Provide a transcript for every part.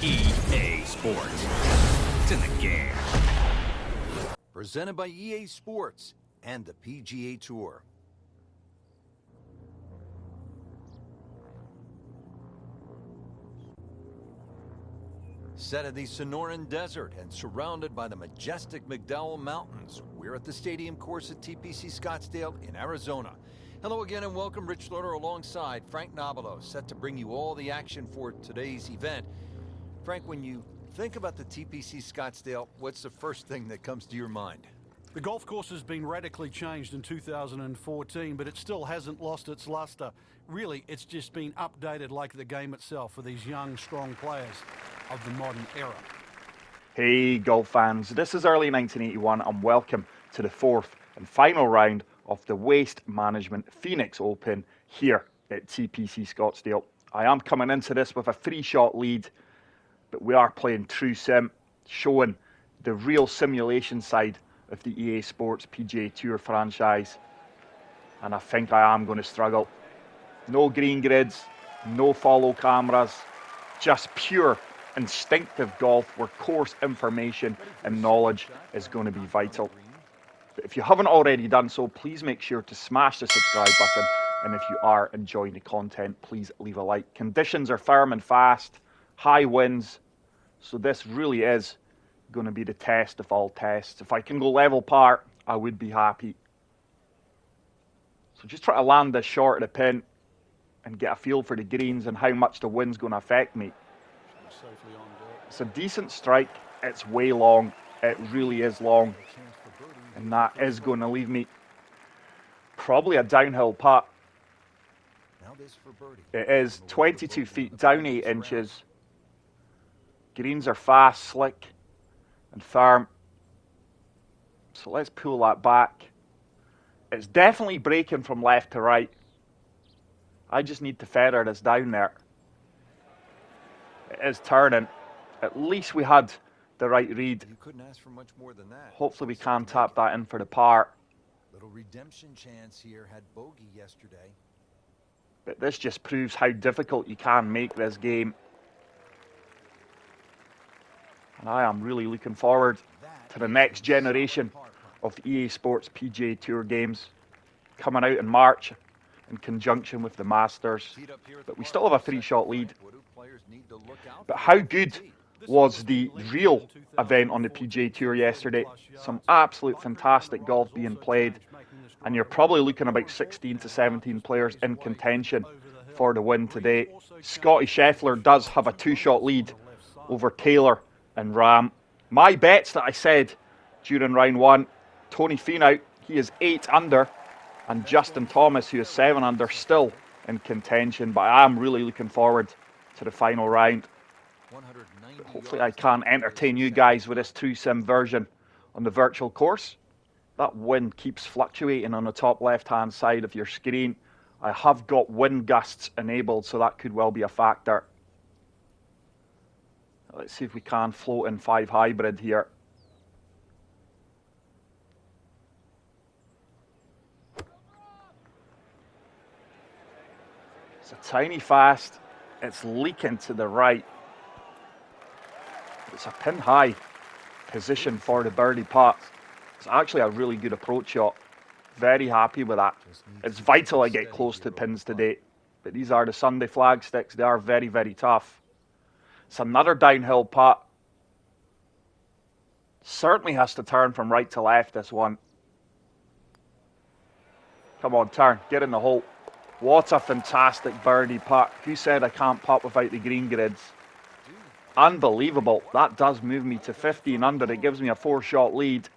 EA Sports. It's in the game. Presented by EA Sports and the PGA Tour. Set in the Sonoran Desert and surrounded by the majestic McDowell Mountains, we're at the stadium course at TPC Scottsdale in Arizona. Hello again and welcome. Rich Loader alongside Frank Nobilo, set to bring you all the action for today's event. Frank, when you think about the TPC Scottsdale, what's the first thing that comes to your mind? The golf course has been radically changed in 2014, but it still hasn't lost its luster. Really, it's just been updated like the game itself for these young, strong players of the modern era. Hey golf fans, this is early 1981 and welcome to the fourth and final round of the Waste Management Phoenix Open here at TPC Scottsdale. I am coming into this with a 3-shot lead, but we are playing true sim, showing the real simulation side of the EA Sports PGA Tour franchise, and I think I am going to struggle. No green grids, no follow cameras, just pure instinctive golf where course information and knowledge is going to be vital. But if you haven't already done so, please make sure to smash the subscribe button, and if you are enjoying the content, please leave a like. Conditions are firm and fast, high winds, so this really is going to be the test of all tests. If I can go level par, I would be happy. So just try to land this short of the pin and get a feel for the greens and how much the wind's going to affect me. It's a decent strike. It's way long. It really is long. And that is going to leave me probably a downhill putt. It is 22 feet down 8 inches. Greens are fast, slick and firm. So let's pull that back. It's definitely breaking from left to right. I just need to feather this down there. It is turning. At least we had the right read. You couldn't ask for much more than that. Hopefully we can tap that in for the par. Little redemption chance here, had bogey yesterday. But this just proves how difficult you can make this game. And I am really looking forward to the next generation of the EA Sports PGA Tour games coming out in March in conjunction with the Masters. But we still have a 3-shot lead. But how good was the real event on the PGA Tour yesterday? Some absolute fantastic golf being played. And you're probably looking about 16 to 17 players in contention for the win today. Scotty Scheffler does have a 2-shot lead over Taylor and Ram. My bets that I said during round 1, Tony Finau, he is 8 under, and Justin Thomas, who is 7 under, still in contention. But I am really looking forward to the final round. But hopefully I can entertain you guys with this true sim version on the virtual course. That wind keeps fluctuating on the top left hand side of your screen. I have got wind gusts enabled, so that could well be a factor. Let's see if we can float in 5 hybrid here. It's a tiny fast. It's leaking to the right. It's a pin high position for the birdie putt. It's actually a really good approach shot. Very happy with that. It's vital I get close to pins today. But these are the Sunday flag sticks. They are very, very tough. It's another downhill putt. Certainly has to turn from right to left, this one. Come on, turn. Get in the hole. What a fantastic birdie putt. Who said I can't putt without the green grids? Unbelievable. That does move me to 15 under. It gives me a 4-shot lead.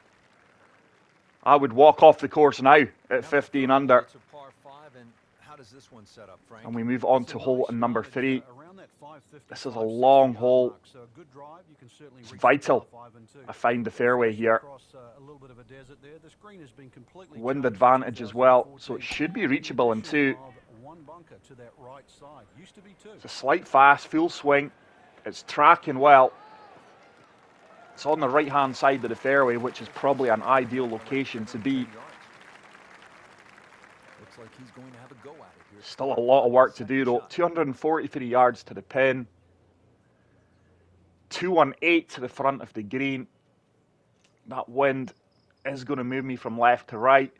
I would walk off the course now at 15 under. And we move on to hole number 3. This is a long hole. It's vital I find the fairway here. Wind advantage as well, so it should be reachable in 2. It's a slight fast, full swing. It's tracking well. It's on the right hand side of the fairway, which is probably an ideal location to be. Still a lot of work to do though. 243 yards to the pin. 218 to the front of the green. That wind is going to move me from left to right.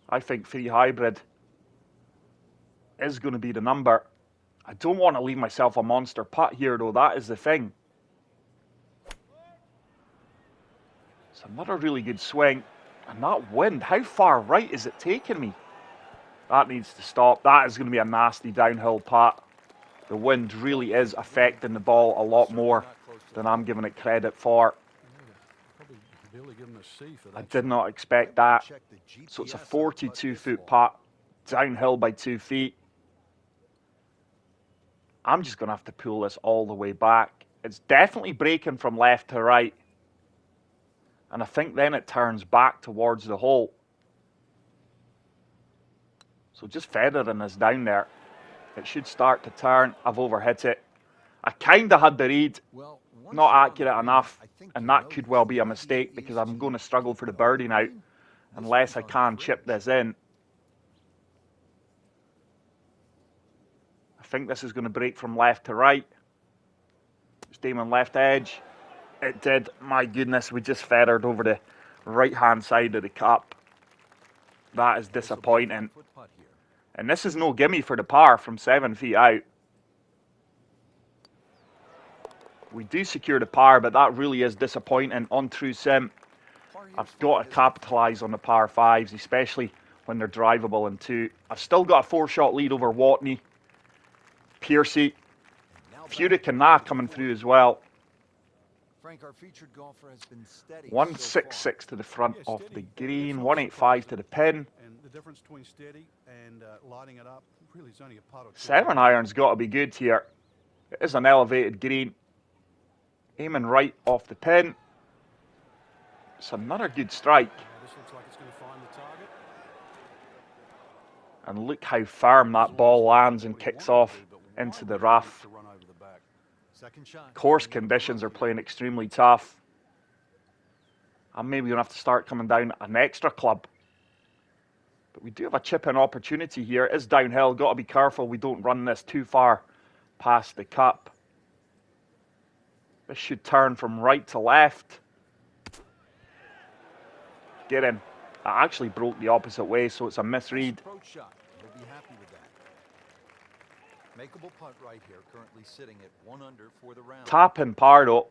I think 3 hybrid is going to be the number. I don't want to leave myself a monster putt here, though. That is the thing. It's another really good swing. And that wind, how far right is it taking me? That needs to stop. That is going to be a nasty downhill putt. The wind really is affecting the ball a lot more than I'm giving it credit for. I did not expect that. So it's a 42-foot putt, downhill by 2 feet. I'm just going to have to pull this all the way back. It's definitely breaking from left to right. And I think then it turns back towards the hole. So just feathering this down there. It should start to turn. I've overhit it. I kind of had the read. Not accurate enough. And that could well be a mistake because I'm going to struggle for the birdie now. Unless I can chip this in. I think this is going to break from left to right. Just aiming left edge. It did. My goodness, we just feathered over the right-hand side of the cup. That is disappointing. And this is no gimme for the par from 7 feet out. We do secure the par, but that really is disappointing on True Sim. I've got to capitalise on the par 5s, especially when they're drivable in 2. I've still got a 4-shot lead over Watney, Piercy, Furyk and Na coming through as well. 166 to the front of the green, 185 to the pin. The difference between steady and lighting it up, really it's only a putt or two. 7 iron's got to be good here. It is an elevated green. Aiming right off the pin. It's another good strike. This looks like it's going to find the target. And look how firm that ball lands and kicks off into the rough. Course conditions are playing extremely tough. I'm maybe going to have to start coming down an extra club. But we do have a chip-in opportunity here. It is downhill. Got to be careful we don't run this too far past the cup. This should turn from right to left. Get in. I actually broke the opposite way, so it's a misread. Makeable putt right here, currently sitting at 1 under for the round. Tap in par though,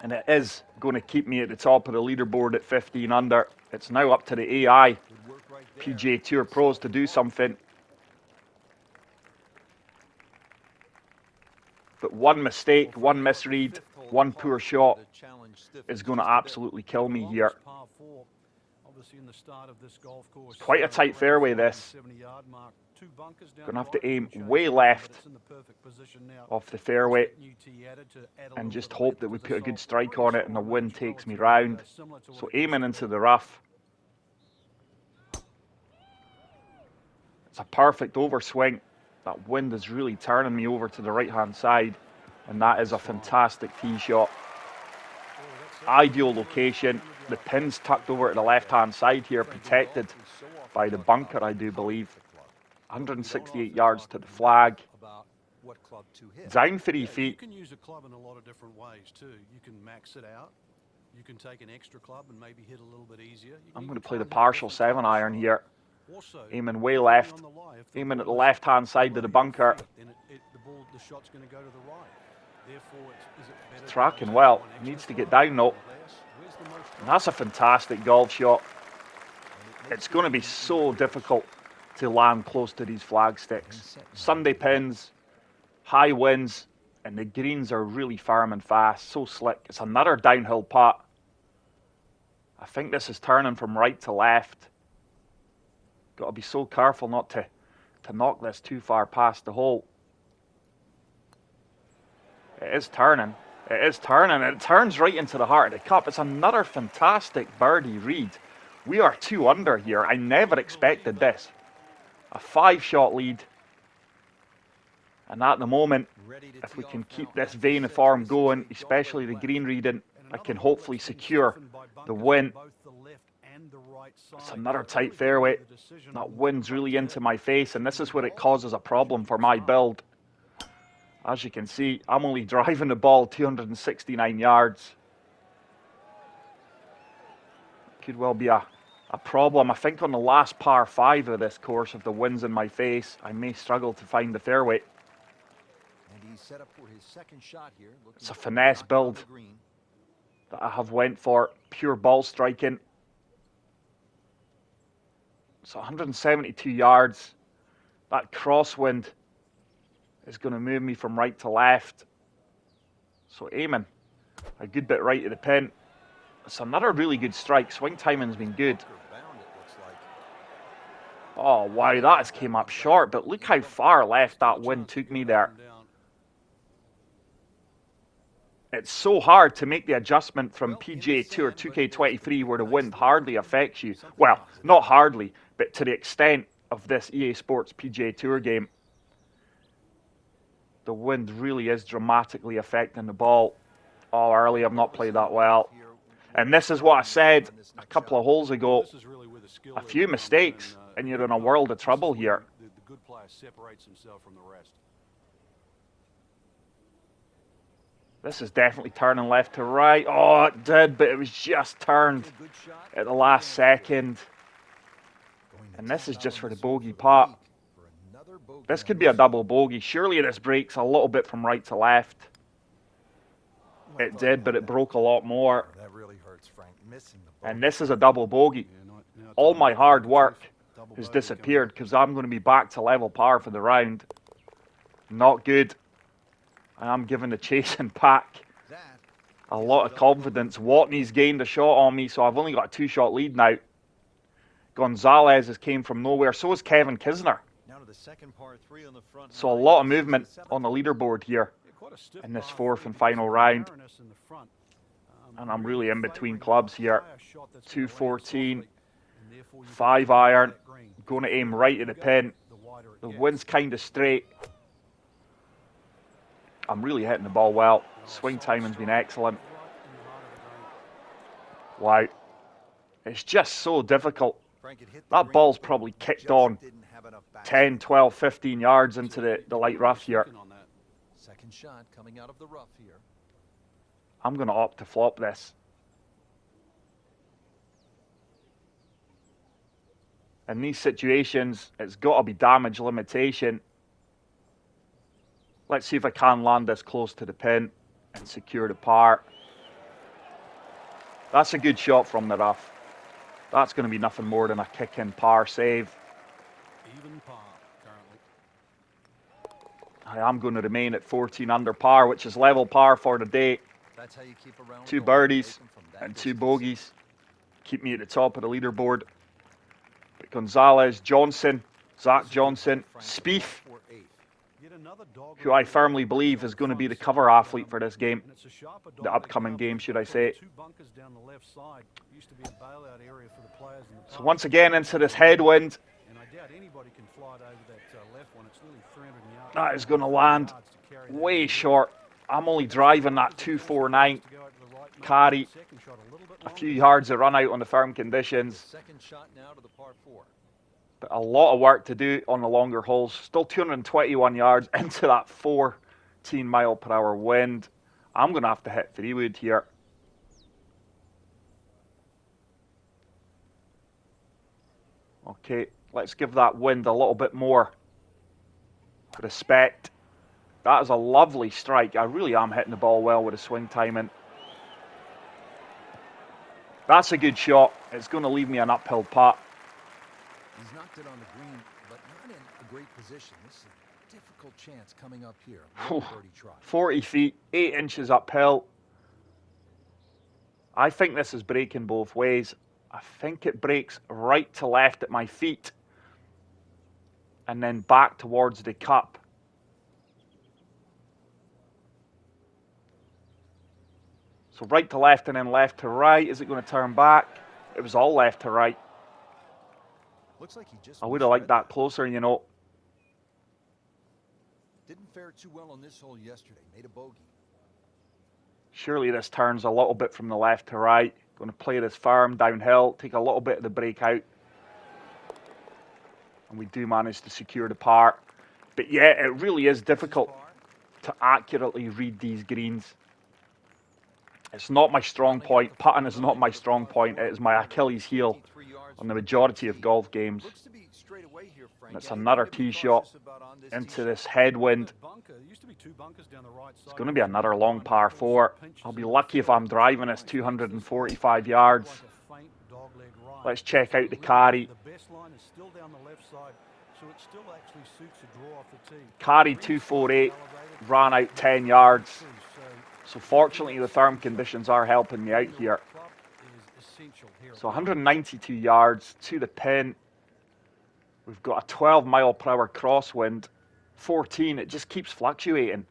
and it is going to keep me at the top of the leaderboard at 15 under. It's now up to the AI PGA Tour pros to do something. But one mistake, one misread, one poor shot is going to absolutely kill me here. It's quite a tight fairway this. Going to have to aim way left off the fairway and just hope that we put a good strike on it and the wind takes me round. So aiming into the rough. It's a perfect overswing. That wind is really turning me over to the right-hand side, and that is a fantastic tee shot. Ideal location. The pin's tucked over to the left-hand side here, protected by the bunker, I do believe. 168 yards to the flag. Down 3 feet. You can use a club in a lot of different ways too. You can max it out. You can take an extra club and maybe hit a little bit easier. I'm going to play the partial 7 iron here. Aiming way left. Aiming at the left-hand side of the bunker. The shot's going to go to the right. Therefore, it's tracking well. Needs to get down though. And that's a fantastic golf shot. It's going to be so difficult to land close to these flag sticks. Sunday pins, high winds, and the greens are really firm and fast, so slick. It's another downhill putt. I think this is turning from right to left. Got to be so careful not to knock this too far past the hole. It is turning. It is turning. It turns right into the heart of the cup. It's another fantastic birdie read. We are 2 under here. I never expected this. A 5-shot lead. And at the moment, if we can keep this vein of form going, especially the green reading, I can hopefully secure the win. It's another tight fairway. That wind's really into my face, and this is where it causes a problem for my build. As you can see, I'm only driving the ball 269 yards. Could well be a problem. I think on the last par 5 of this course, if the wind's in my face, I may struggle to find the fairway. And he's set up for his second shot here. It's a finesse build that I have went for. Pure ball striking. It's 172 yards. That crosswind is going to move me from right to left. So aiming a good bit right of the pin. It's another really good strike. Swing timing's been good. Oh, wow, that has came up short, but look how far left that wind took me there. It's so hard to make the adjustment from PGA Tour 2K23 where the wind hardly affects you. Well, not hardly, but to the extent of this EA Sports PGA Tour game. The wind really is dramatically affecting the ball. Oh, early, I've not played that well. And this is what I said a couple of holes ago. A few mistakes, and you're in a world of trouble here. The good player separates himself from the rest. This is definitely turning left to right. Oh, it did, but it was just turned at the last second. And this is just for the bogey putt. This could be a double bogey. Surely this breaks a little bit from right to left. It did, but it broke a lot more. That really hurts, Frank. Missing the And this is a double bogey. All my hard work has disappeared because I'm going to be back to level par for the round. Not good. I'm giving the chasing pack a lot of confidence. Watney's gained a shot on me, so I've only got a 2-shot lead now. Gonzalez has came from nowhere. So has Kevin Kisner. So a lot of movement on the leaderboard here in this 4th and final round. And I'm really in between clubs here. 214, 5 iron. Going to aim right at the pin. The wind's kind of straight. I'm really hitting the ball well. Swing timing's been excellent. Wow. It's just so difficult. That ball's probably kicked on 10, 12, 15 yards into the light rough here. second shot coming out of the rough here. I'm going to opt to flop this. In these situations, it's got to be damage limitation. Let's see if I can land this close to the pin and secure the par. That's a good shot from the rough. That's going to be nothing more than a kick-in par save. Even par currently. I am going to remain at 14 under par, which is level par for the day. That's how you keep around 2 birdies and 2 bogeys. Keep me at the top of the leaderboard. But Gonzalez, Johnson, Zach Johnson, Spieth, who I firmly believe is going to be the cover athlete for this game. The upcoming game, should I say. So once again into this headwind. That is going to land way short. I'm only driving that 249 carry. A few yards of run out on the firm conditions. But a lot of work to do on the longer holes. Still 221 yards into that 14 mile per hour wind. I'm going to have to hit 3-wood here. Okay, let's give that wind a little bit more respect. That is a lovely strike. I really am hitting the ball well with the swing timing. That's a good shot. It's going to leave me an uphill putt. He's knocked it on the green, but not in a great position. This is a difficult chance coming up here. 40 feet, 8 inches uphill. I think this is breaking both ways. I think it breaks right to left at my feet and then back towards the cup. So right to left and then left to right. Is it going to turn back? It was all left to right. Looks like he just I would have liked that closer, you know. Didn't fare too well on this hole yesterday. Made a bogey. Surely this turns a little bit from the left to right. Going to play this firm downhill, take a little bit of the break out. And we do manage to secure the par. But yeah, it really is difficult to accurately read these greens. It's not my strong point. Putting is not my strong point. It is my Achilles heel on the majority of golf games. And it's another tee shot into this headwind. It's going to be another long par 4. I'll be lucky if I'm driving this 245 yards. Let's check out the carry. Carry 248, ran out 10 yards. So fortunately the firm conditions are helping me out here. So 192 yards to the pin. We've got a 12 mile per hour crosswind. 14, it just keeps fluctuating.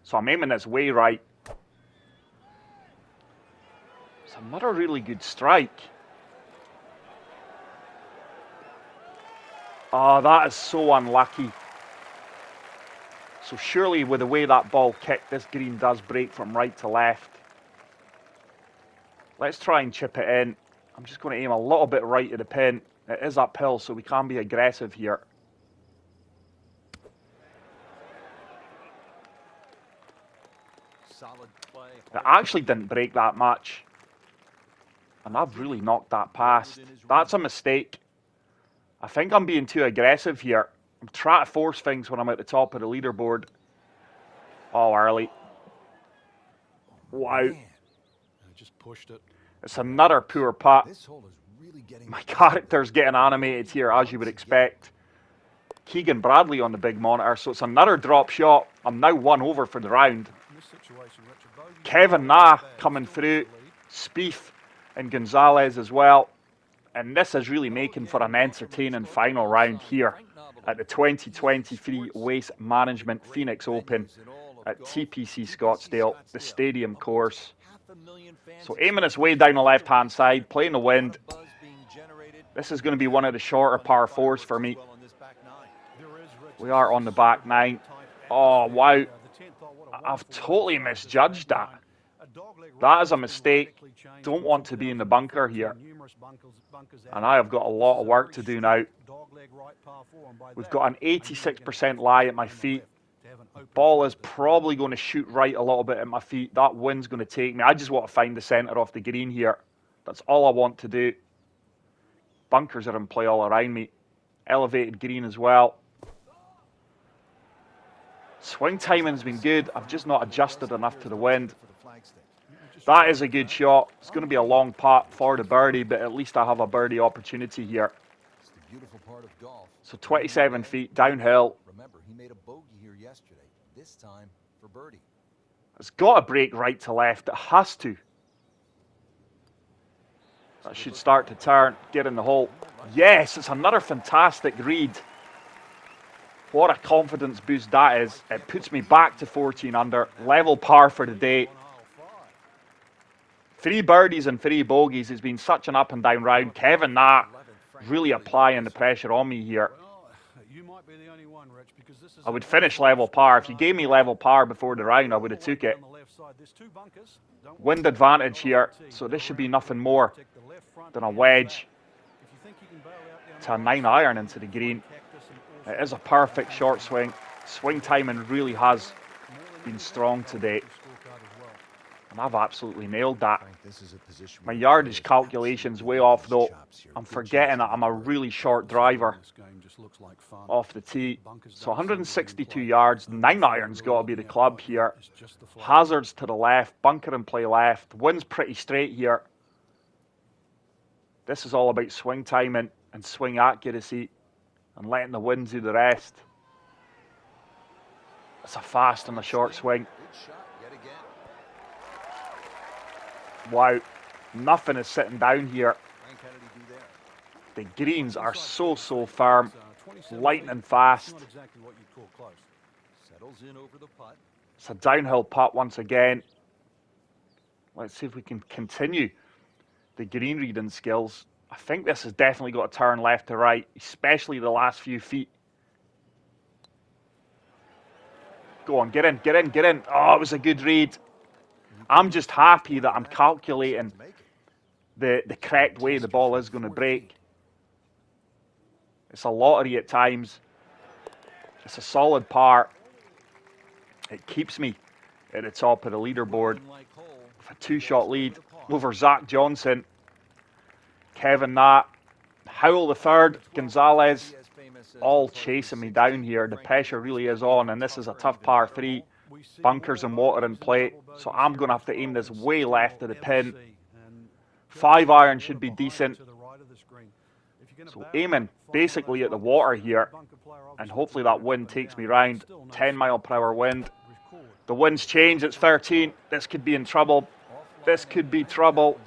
So I'm aiming this way right. It's another really good strike. Oh, that is so unlucky. So surely with the way that ball kicked, this green does break from right to left. Let's try and chip it in. I'm just going to aim a little bit right of the pin. It is uphill, so we can be aggressive here. Solid play. It actually didn't break that much. And I've really knocked that past. That's a mistake. I think I'm being too aggressive here. I'm trying to force things when I'm at the top of the leaderboard. Oh, early. Wow. Just pushed it. It's another poor putt. This hole is really getting My character's getting animated here, as you would expect. Keegan Bradley on the big monitor, so it's another drop shot. I'm now 1 over for the round. Kevin Na coming through. Spieth and Gonzalez as well. And this is really making for an entertaining final round here at the 2023 Waste Management Phoenix Open at TPC Scottsdale, the stadium course. So aiming this way down the left-hand side, playing the wind. This is going to be one of the shorter par 4s for me. We are on the back 9. Oh, wow. I've totally misjudged that. That is a mistake. Don't want to be in the bunker here. And I have got a lot of work to do now. We've got an 86% lie at my feet. Ball is probably going to shoot right a little bit at my feet. That wind's going to take me. I just want to find the centre of the green here. That's all I want to do. Bunkers are in play all around me. Elevated green as well. Swing timing's been good. I've just not adjusted enough to the wind. That is a good shot. It's going to be a long putt for the birdie, but at least I have a birdie opportunity here. So 27 feet downhill. Remember, he made a bogey here yesterday. This time for birdie. It's got to break right to left. It has to. That should start to turn. Get in the hole. Yes, it's another fantastic read. What a confidence boost that is. It puts me back to 14 under. Level par for the day. 3 birdies and 3 bogeys. It's been such an up and down round. Kevin Na really applying the pressure on me here. I would finish level par. If you gave me level par before the round, I would have took it. Wind advantage here, so this should be nothing more than a wedge to a 9-iron into the green. It is a perfect short swing. Swing timing really has been strong today. And I've absolutely nailed that. My yardage calculation's way off though. I'm forgetting that I'm a really short driver off the tee. So 162 yards, 9-iron's got to be the club here. Hazards to the left, bunker and play left. Wind's pretty straight here. This is all about swing timing and swing accuracy and letting the wind do the rest. It's a fast and a short swing. Wow, nothing is sitting down here. The greens are so firm, lightning fast. It's a downhill putt once again. Let's see if we can continue the green reading skills. I think this has definitely got to turn left to right, especially the last few feet. Go on, get in, get in, get in. Oh, it was a good read. I'm just happy that I'm calculating the correct way the ball is going to break. It's a lottery at times. It's a solid par. It keeps me at the top of the leaderboard with a 2-shot lead over Zach Johnson, Kevin Na, Howell the third, Gonzalez, all chasing me down here. The pressure really is on, and this is a tough par 3. Bunkers and water in play, so I'm going to have to aim this way left of the pin. 5-iron should be decent. So aiming basically at the water here, and hopefully that wind takes me round. 10-mile-per-hour wind. The wind's changed, it's 13. This could be in trouble. This could be trouble.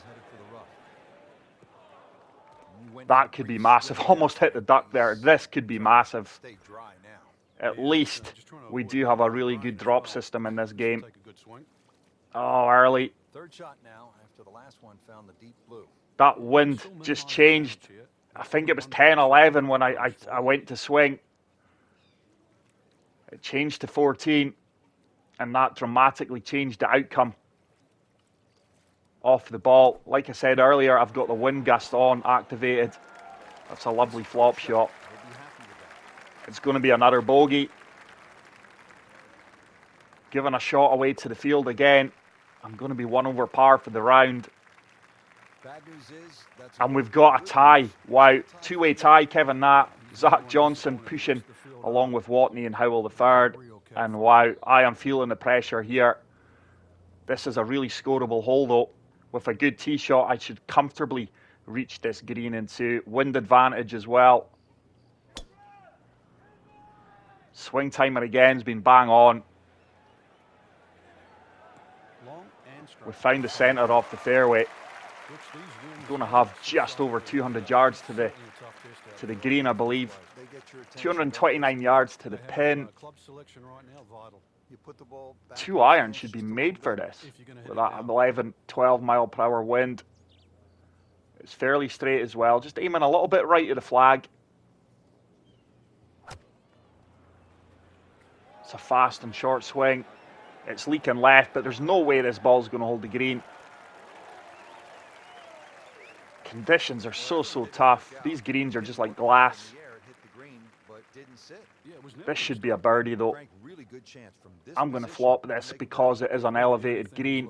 That could be massive. Almost hit the duck there. This could be massive. At least we do have a really good drop system in this game. Oh, early. That wind just changed. I think it was 10-11 when I went to swing. It changed to 14, and that dramatically changed the outcome off the ball. Like I said earlier, I've got the wind gust on activated. That's a lovely flop shot. It's going to be another bogey. Giving a shot away to the field again. I'm going to be 1 over par for the round. And we've got a tie. Wow. 2-way tie. Kevin Na, Zach Johnson pushing along with Watney and Howell the third. And wow, I am feeling the pressure here. This is a really scoreable hole though. With a good tee shot, I should comfortably reach this green into wind advantage as well. Swing timer again has been bang on. We found the centre off the fairway. I'm going to have just over 200 yards to the green, I believe. 229 yards to the pin. 2-iron should be made for this with that 11, 12-mile-per-hour wind. It's fairly straight as well. Just aiming a little bit right of the flag. It's a fast and short swing. It's leaking left, but there's no way this ball's going to hold the green. Conditions are so tough. These greens are just like glass. This should be a birdie though. I'm going to flop this because it is an elevated green.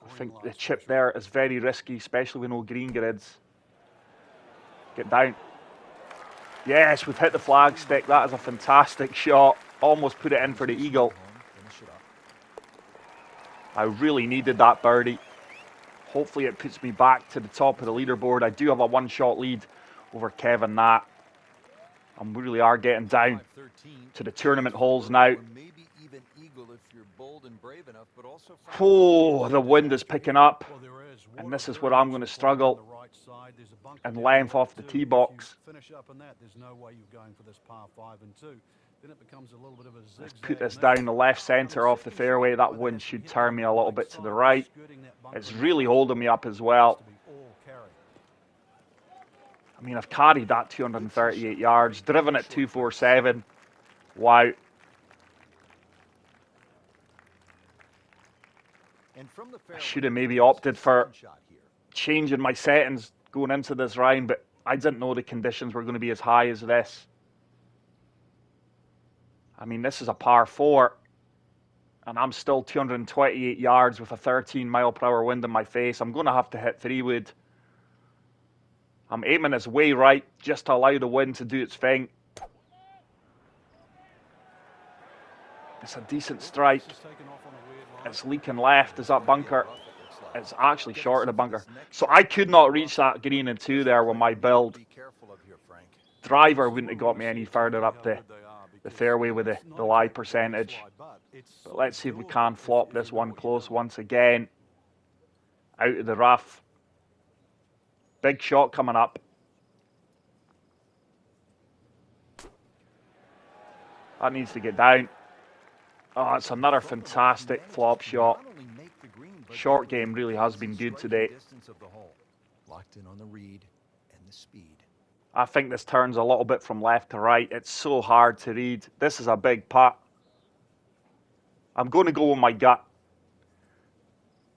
I think the chip there is very risky, especially with no green grids. Get down. Yes, we've hit the flag stick. That is a fantastic shot. Almost put it in for the eagle. I really needed that birdie. Hopefully it puts me back to the top of the leaderboard. I do have a 1-shot lead over Kevin Na. And we really are getting down to the tournament holes now. Oh, the wind is picking up. And this is where I'm going to struggle. And length off the tee box. Let's put this down the left centre off the fairway. That wind should turn me a little bit to the right. It's really holding me up as well. I mean, I've carried that 238 yards, driven it 247. Wow. I should have maybe opted for changing my settings going into this round, but I didn't know the conditions were going to be as high as this. I mean, this is a par 4, and I'm still 228 yards with a 13-mile-per-hour wind in my face. I'm going to have to hit 3-wood. I'm aiming this way right, just to allow the wind to do its thing. It's a decent strike. It's leaking left. Is that bunker? It's actually short of the bunker. So I could not reach that green in 2 there with my build. Driver wouldn't have got me any further up the fairway with the lie percentage. But let's see if we can flop this one close once again. Out of the rough. Big shot coming up. That needs to get down. Oh, it's another fantastic flop shot. Short game really has been good today. Locked in on the read and the speed. I think this turns a little bit from left to right. It's so hard to read. This is a big putt. I'm going to go with my gut.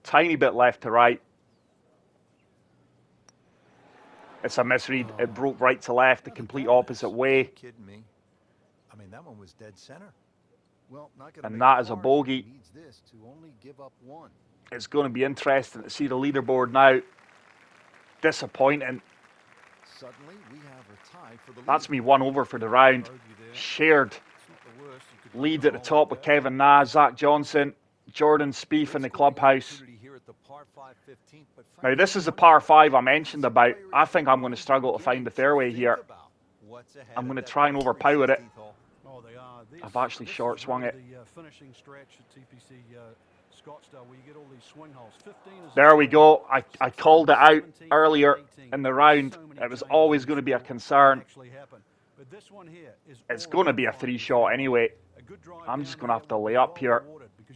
Tiny bit left to right. It's a misread. It broke right to left, the complete opposite way. Kidding me? I mean, that one was dead center. And that is a bogey. It's going to be interesting to see the leaderboard now. Disappointing. That's me 1 over for the round. Shared lead at the top with Kevin Na, Zach Johnson, Jordan Spieth in the clubhouse. Now this is the par 5 I mentioned about. I think I'm going to struggle to find the fairway here. I'm going to try and overpower it. I've actually short swung it. There we go. I called it out earlier in the round. It was always going to be a concern. It's going to be a 3-shot anyway. I'm just going to have to lay up here.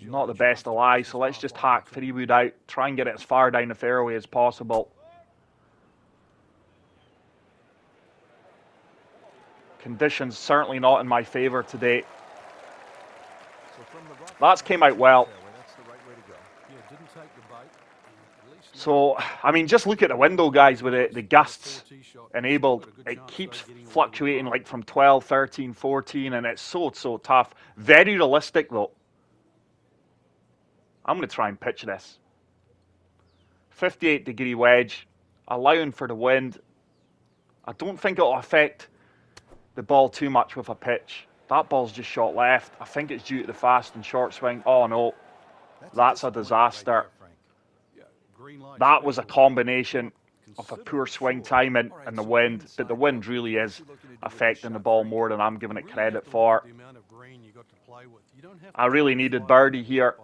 Not the best of lies, so let's just hack 3-wood out. Try and get it as far down the fairway as possible. Conditions certainly not in my favour today. That's came out well. So, I mean, just look at the window, guys, with the gusts enabled. It keeps fluctuating like from 12, 13, 14, and it's so tough. Very realistic, though. I'm going to try and pitch this. 58-degree wedge, allowing for the wind. I don't think it'll affect the ball too much with a pitch. That ball's just shot left. I think it's due to the fast and short swing. Oh, no. That's a disaster. That was a combination of a poor swing timing and the wind, but the wind really is affecting the ball more than I'm giving it credit for. I really needed birdie here.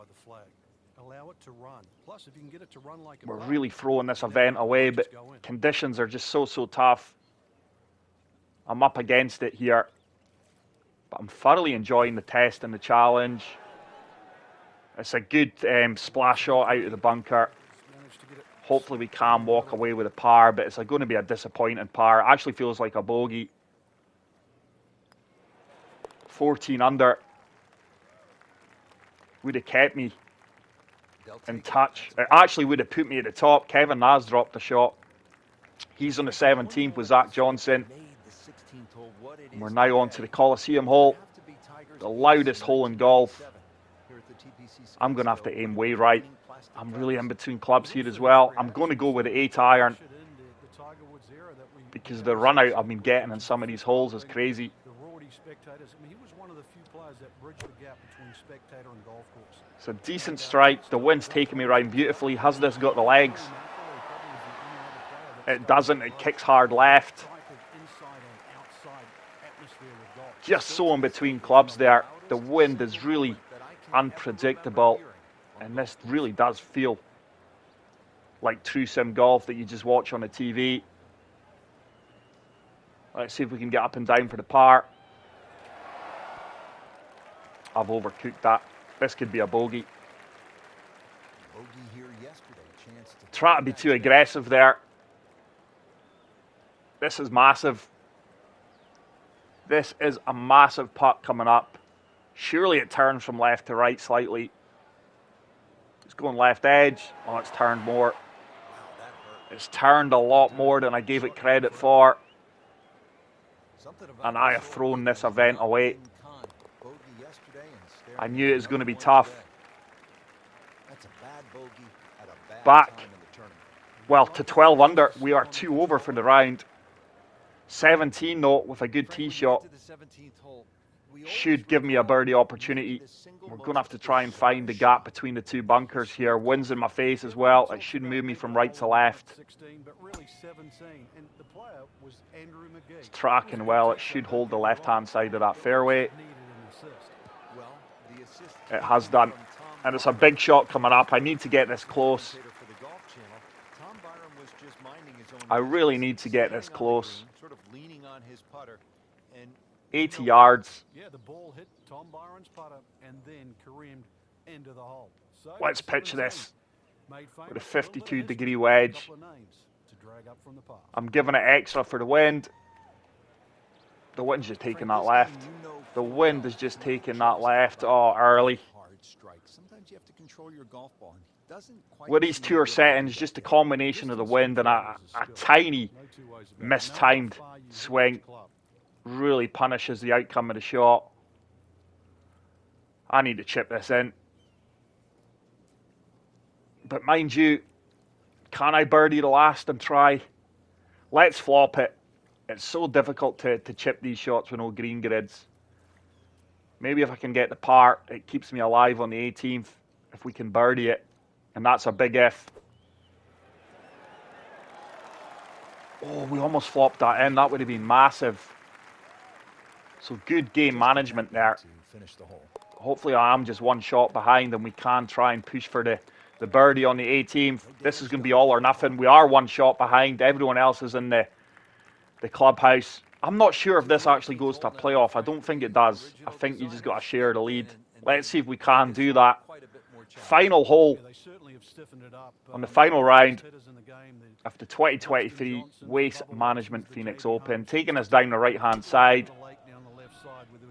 We're really throwing this event away, but conditions are just so tough. I'm up against it here, but I'm thoroughly enjoying the test and the challenge. It's a good splash shot out of the bunker. Hopefully we can walk away with a par, but it's going to be a disappointing par. It actually feels like a bogey. 14 under. Would have kept me in touch. It actually would have put me at the top. Kevin Na's dropped a shot. He's on the 17th with Zach Johnson. And we're now on to the Coliseum hole. The loudest hole in golf. I'm going to have to aim way right. I'm really in between clubs here as well. I'm going to go with the 8-iron because the run out I've been getting in some of these holes is crazy. It's a decent strike. The wind's taking me around beautifully. Has this got the legs? It doesn't. It kicks hard left. Just so in between clubs there. The wind is really unpredictable. And this really does feel like true sim golf that you just watch on the TV. Let's see if we can get up and down for the par. I've overcooked that. This could be a bogey. Try to be too aggressive there. This is massive. This is a massive putt coming up. Surely it turns from left to right slightly. It's going left edge. Oh, it's turned more. It's turned a lot more than I gave it credit for. And I have thrown this event away. I knew it was going to be tough. Back, well, to 12 under. We are 2 over for the round. 17 though, with a good tee shot. Should give me a birdie opportunity. We're going to have to try and find the gap between the 2 bunkers here. Wind's in my face as well. It should move me from right to left. It's tracking well. It should hold the left-hand side of that fairway. It has done. And it's a big shot coming up. I need to get this close. I really need to get this close. 80 yards. Let's pitch this with a 52-degree wedge. I'm giving it extra for the wind. The wind's just taking that left. The wind is just taking that left. Oh, early. With these tour settings, just a combination of the wind and a tiny mistimed swing really punishes the outcome of the shot. I need to chip this in. But mind you, can I birdie the last and try? Let's flop it. It's so difficult to chip these shots with no green grids. Maybe if I can get the par, it keeps me alive on the 18th. If we can birdie it. And that's a big if. Oh, we almost flopped that in. That would have been massive. So good game management there. Hopefully I am just one shot behind and we can try and push for the birdie on the 18th. This is going to be all or nothing. We are one shot behind. Everyone else is in the clubhouse. I'm not sure if this actually goes to a playoff. I don't think it does. I think you just got to share the lead. Let's see if we can do that. Final hole on the final round of the 2023 Waste Management Phoenix Open. Taking us down the right-hand side.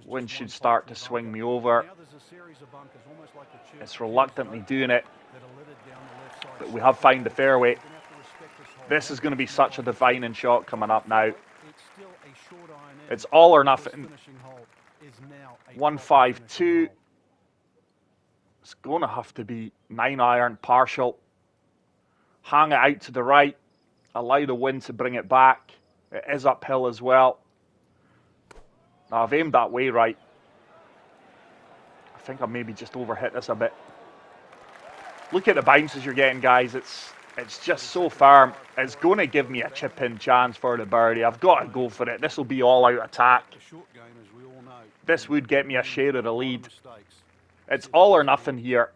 Wind should start to swing me over. It's reluctantly doing it, but we have found the fairway. This is going to be such a defining shot coming up now. It's all or nothing. 152. It's going to have to be 9-iron partial. Hang it out to the right. Allow the wind to bring it back. It is uphill as well. Now I've aimed that way right. I think I maybe just overhit this a bit. Look at the bounces you're getting, guys. It's just so firm. It's going to give me a chip-in chance for the birdie. I've got to go for it. This will be all-out attack. This would get me a share of the lead. It's all or nothing here.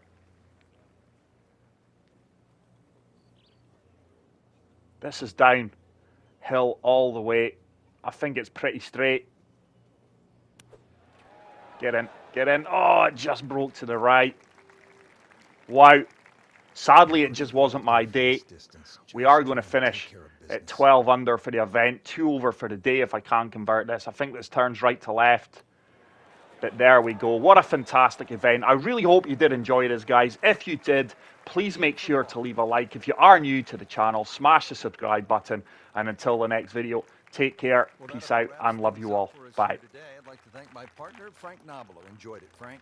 This is downhill all the way. I think it's pretty straight. Get in, get in. Oh, it just broke to the right. Wow. Sadly, it just wasn't my day. We are going to finish at 12 under for the event. 2 over for the day if I can convert this. I think this turns right to left. But there we go. What a fantastic event. I really hope you did enjoy this, guys. If you did, please make sure to leave a like. If you are new to the channel, smash the subscribe button. And until the next video, take care, peace out, and love you all. Bye. I'd like to thank my partner, Frank Nobilo. Enjoyed it, Frank.